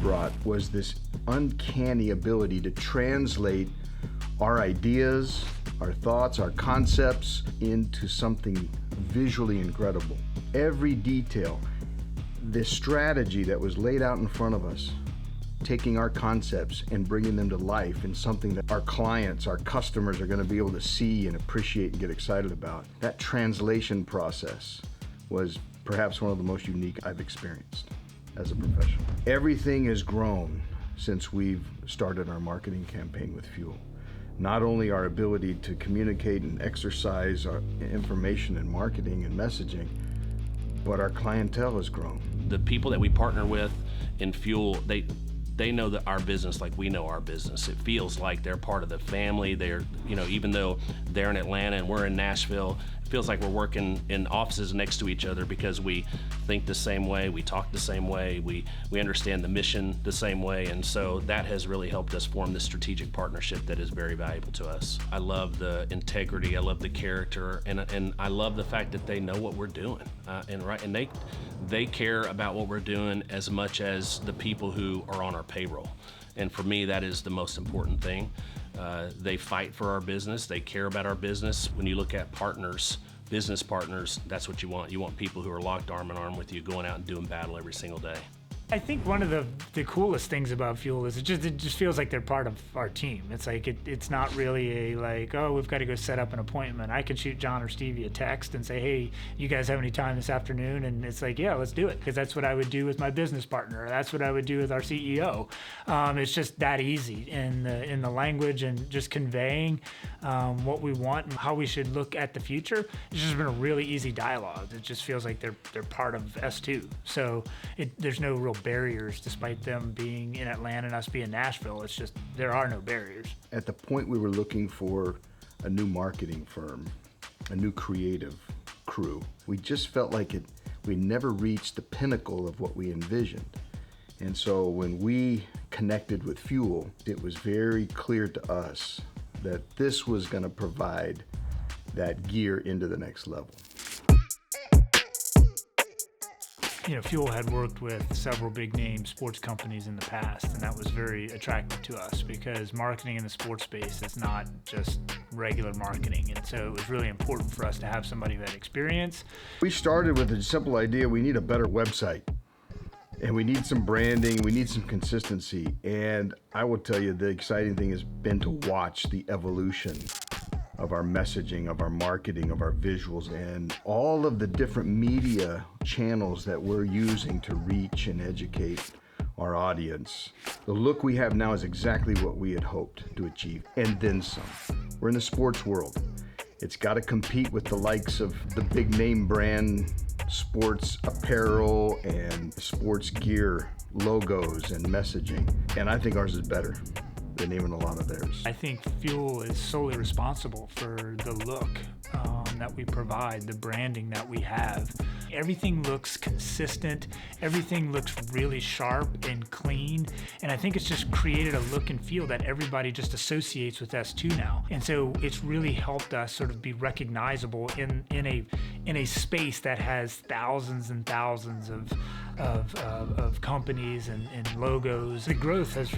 brought was this uncanny ability to translate our ideas, our thoughts, our concepts into something visually incredible. Every detail, the strategy that was laid out in front of us, taking our concepts and bringing them to life in something that our clients, our customers are going to be able to see and appreciate and get excited about. That translation process was perhaps one of the most unique I've experienced as a professional. Everything has grown since we've started our marketing campaign with Fuel. Not only our ability to communicate and exercise our information and marketing and messaging, but our clientele has grown. The people that we partner with in Fuel, they know that our business like we know our business. It feels like they're part of the family. They're, even though they're in Atlanta and we're in Nashville, it feels like we're working in offices next to each other because we think the same way, we talk the same way, we understand the mission the same way, and so that has really helped us form this strategic partnership that is very valuable to us. I love the integrity, I love the character, and I love the fact that they know what we're doing, and they care about what we're doing as much as the people who are on our payroll. And for me, that is the most important thing. They fight for our business, they care about our business. When you look at partners, business partners, that's what you want. You want people who are locked arm in arm with you, going out and doing battle every single day. I think one of the coolest things about Fuel is it just feels like they're part of our team. It's like it's not really we've got to go set up an appointment. I can shoot John or Stevie a text and say, hey, you guys have any time this afternoon? And it's like, yeah, let's do it, because that's what I would do with my business partner. Or that's what I would do with our CEO. It's just that easy in the language and just conveying what we want and how we should look at the future. It's just been a really easy dialogue. It just feels like they're part of S2. So there's no real barriers, despite them being in Atlanta and us being Nashville. It's just, there are no barriers. At the point we were looking for a new marketing firm, a new creative crew, we just felt like we never reached the pinnacle of what we envisioned. And so when we connected with Fuel, it was very clear to us that this was going to provide that gear into the next level. Fuel had worked with several big name sports companies in the past, and that was very attractive to us because marketing in the sports space is not just regular marketing. And so it was really important for us to have somebody who had experience. We started with a simple idea: we need a better website, and we need some branding, we need some consistency. And I will tell you, the exciting thing has been to watch the evolution of our messaging, of our marketing, of our visuals, and all of the different media channels that we're using to reach and educate our audience. The look we have now is exactly what we had hoped to achieve, and then some. We're in the sports world. It's got to compete with the likes of the big name brand sports apparel and sports gear logos and messaging, and I think ours is better than even a lot of theirs. I think Fuel is solely responsible for the look that we provide, the branding that we have. Everything looks consistent, everything looks really sharp and clean, and I think it's just created a look and feel that everybody just associates with S2 now. And so it's really helped us sort of be recognizable in a space that has thousands and thousands of companies and logos. The growth has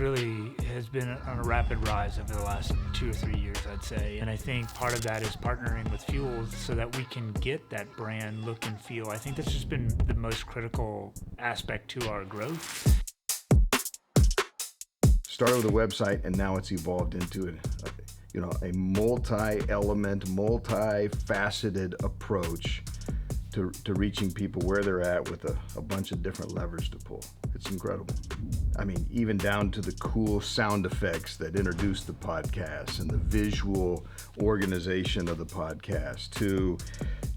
been on a rapid rise over the last 2 or 3 years, I'd say. And I think part of that is partnering with Fuel so that we can get that brand look and feel. I think that's just been the most critical aspect to our growth. Started with a website, and now it's evolved into a multi-element, multi-faceted approach to reaching people where they're at with a bunch of different levers to pull. It's incredible. I mean, even down to the cool sound effects that introduce the podcast and the visual organization of the podcast, to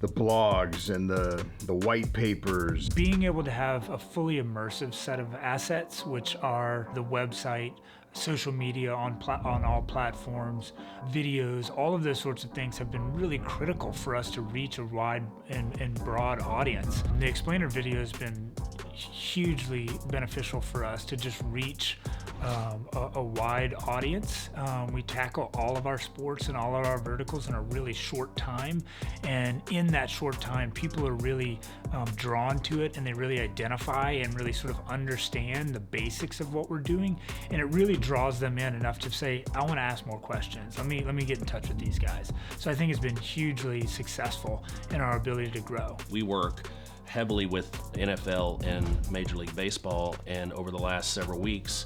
the blogs and the white papers. Being able to have a fully immersive set of assets, which are the website, social media on all platforms, videos, all of those sorts of things have been really critical for us to reach a wide and broad audience. The explainer video has been hugely beneficial for us to just reach a wide audience. We tackle all of our sports and all of our verticals in a really short time, and in that short time, people are really drawn to it, and they really identify and really sort of understand the basics of what we're doing, and it really draws them in enough to say, I want to ask more questions. Let me get in touch with these guys. So I think it's been hugely successful in our ability to grow. We work heavily with NFL and Major League Baseball, and over the last several weeks,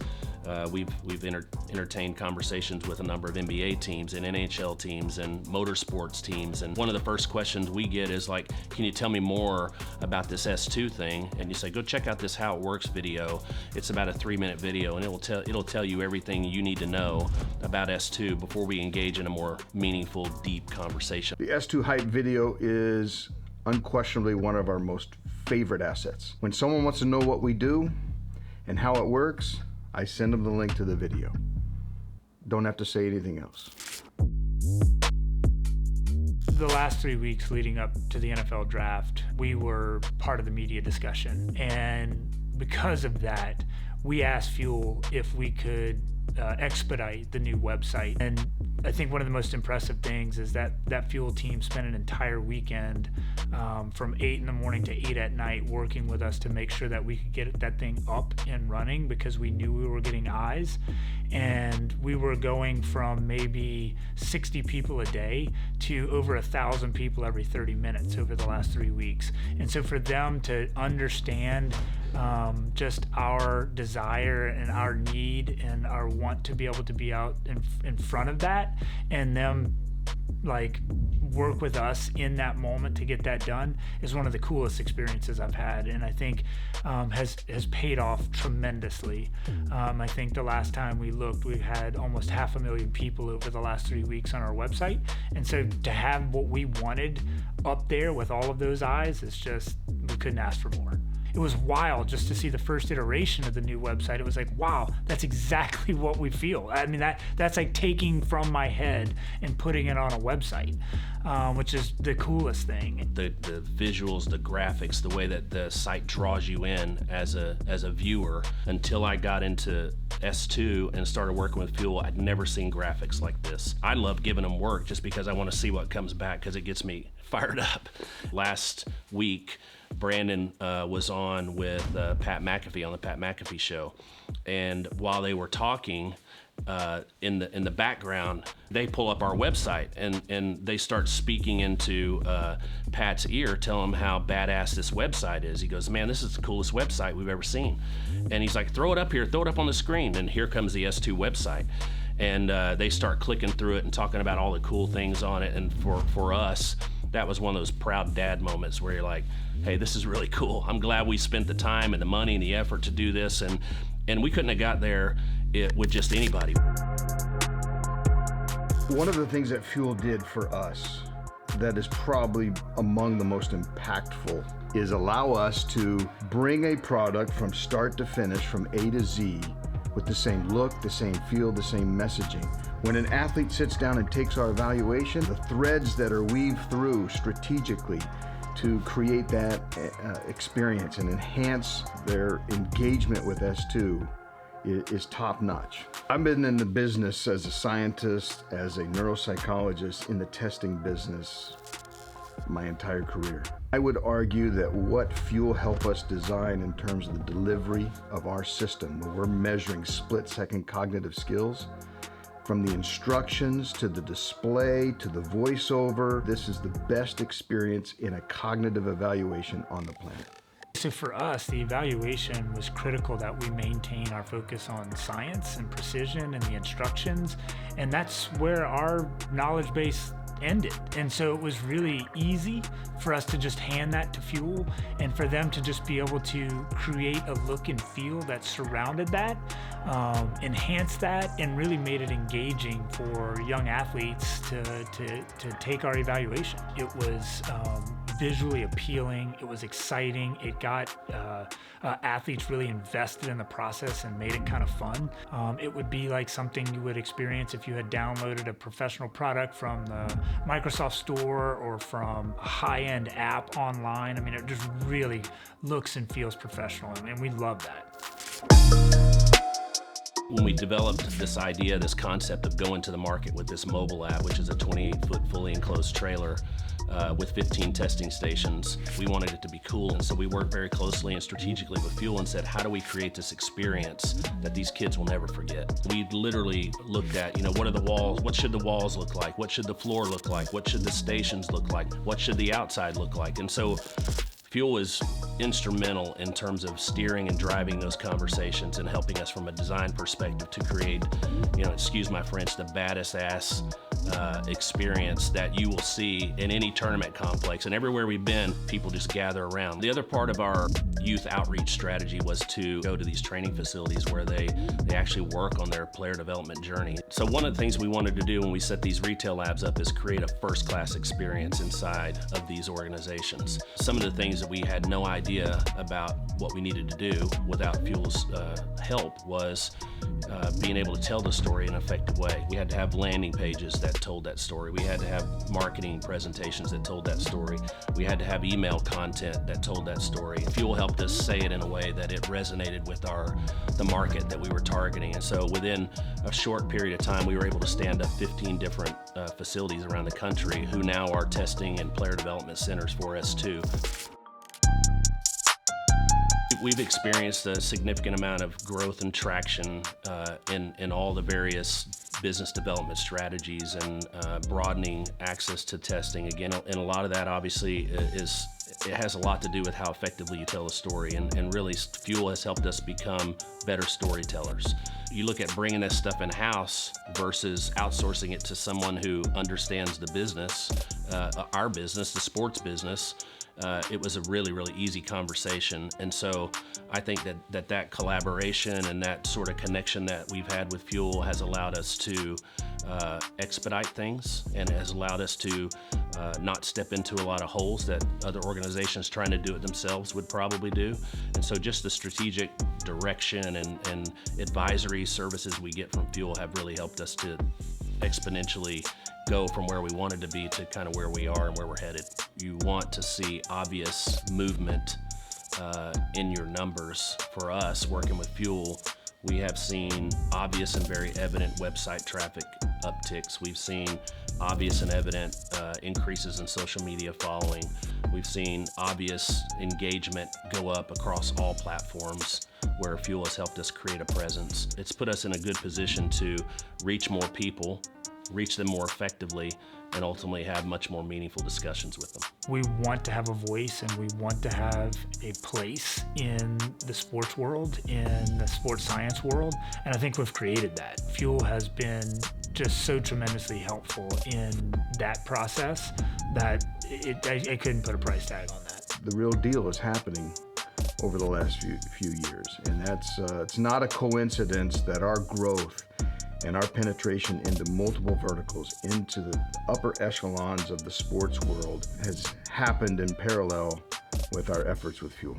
we've entertained conversations with a number of NBA teams and NHL teams and motorsports teams. And one of the first questions we get is like, can you tell me more about this S2 thing? And you say, go check out this How It Works video. It's about a 3-minute video, and it'll tell you everything you need to know about S2 before we engage in a more meaningful, deep conversation. The S2 Hype video is unquestionably one of our most favorite assets. When someone wants to know what we do and how it works, I send them the link to the video. Don't have to say anything else. The last 3 weeks leading up to the NFL draft, we were part of the media discussion. And because of that, we asked Fuel if we could expedite the new website. And I think one of the most impressive things is that Fuel team spent an entire weekend from 8 in the morning to 8 at night working with us to make sure that we could get that thing up and running, because we knew we were getting eyes. And we were going from maybe 60 people a day to over 1,000 people every 30 minutes over the last 3 weeks. And so for them to understand just our desire and our need and our want to be able to be out in front of that, and them like work with us in that moment to get that done, is one of the coolest experiences I've had, and I think has paid off tremendously. I think the last time we looked, we had almost 500,000 people over the last 3 weeks on our website, and so to have what we wanted up there with all of those eyes is just, we couldn't ask for more. It was wild just to see the first iteration of the new website. It was like, wow, that's exactly what we feel. I mean, that's like taking from my head and putting it on a website, which is the coolest thing. The visuals, the graphics, the way that the site draws you in as a viewer. Until I got into S2 and started working with Fuel, I'd never seen graphics like this. I love giving them work just because I want to see what comes back, because it gets me fired up. Last week, Brandon was on with Pat McAfee on the Pat McAfee Show, and while they were talking, in the background, they pull up our website and they start speaking into Pat's ear, telling him how badass this website is. He goes, man, this is the coolest website we've ever seen. And he's like, throw it up here, throw it up on the screen. And here comes the S2 website. And they start clicking through it and talking about all the cool things on it. And for us, that was one of those proud dad moments where you're like, hey, this is really cool. I'm glad we spent the time and the money and the effort to do this. And we couldn't have got there with just anybody. One of the things that Fuel did for us that is probably among the most impactful is allow us to bring a product from start to finish, from A to Z, with the same look, the same feel, the same messaging. When an athlete sits down and takes our evaluation, the threads that are weaved through strategically to create that experience and enhance their engagement with S2 is top notch. I've been in the business as a scientist, as a neuropsychologist, in the testing business my entire career. I would argue that what Fuel helped us design in terms of the delivery of our system, where we're measuring split-second cognitive skills, from the instructions to the display to the voiceover, this is the best experience in a cognitive evaluation on the planet. So for us, the evaluation was critical that we maintain our focus on science and precision and the instructions, and that's where our knowledge base ended. And so it was really easy for us to just hand that to Fuel, and for them to just be able to create a look and feel that surrounded that, enhance that, and really made it engaging for young athletes to take our evaluation. It was visually appealing, it was exciting, it got athletes really invested in the process and made it kind of fun. It would be like something you would experience if you had downloaded a professional product from the Microsoft Store or from a high-end app online. I mean, it just really looks and feels professional, and we love that. When we developed this idea, this concept of going to the market with this mobile app, which is a 28-foot fully enclosed trailer with 15 testing stations, we wanted it to be cool. And so we worked very closely and strategically with Fuel and said, how do we create this experience that these kids will never forget? We literally looked at, what are the walls? What should the walls look like? What should the floor look like? What should the stations look like? What should the outside look like? And so Fuel is instrumental in terms of steering and driving those conversations and helping us from a design perspective to create, excuse my French, the baddest ass experience that you will see in any tournament complex. And everywhere we've been, people just gather around. The other part of our youth outreach strategy was to go to these training facilities where they actually work on their player development journey. So one of the things we wanted to do when we set these retail labs up is create a first-class experience inside of these organizations. Some of the things that we had no idea about what we needed to do without Fuel's help was being able to tell the story in an effective way. We had to have landing pages that told that story. We had to have marketing presentations that told that story. We had to have email content that told that story. Fuel helped us say it in a way that it resonated with the market that we were targeting. And so within a short period of time, we were able to stand up 15 different facilities around the country who now are testing and player development centers for S2. We've experienced a significant amount of growth and traction in all the various business development strategies and broadening access to testing. Again, and a lot of that obviously it has a lot to do with how effectively you tell a story, and really Fuel has helped us become better storytellers. You look at bringing this stuff in-house versus outsourcing it to someone who understands the business, our business, the sports business. It was a really, really easy conversation. And so I think that collaboration and that sort of connection that we've had with Fuel has allowed us to expedite things, and has allowed us to not step into a lot of holes that other organizations trying to do it themselves would probably do. And so just the strategic direction and advisory services we get from Fuel have really helped us to exponentially go from where we wanted to be to kind of where we are and where we're headed. You want to see obvious movement in your numbers. For us, working with Fuel, we have seen obvious and very evident website traffic upticks. We've seen obvious and evident increases in social media following. We've seen obvious engagement go up across all platforms where Fuel has helped us create a presence. It's put us in a good position to reach more people, reach them more effectively, and ultimately have much more meaningful discussions with them. We want to have a voice, and we want to have a place in the sports world, in the sports science world, and I think we've created that. Fuel has been just so tremendously helpful in that process that I couldn't put a price tag on that. The real deal is happening over the last few years, and that's it's not a coincidence that our growth and our penetration into multiple verticals, into the upper echelons of the sports world, has happened in parallel with our efforts with Fuel.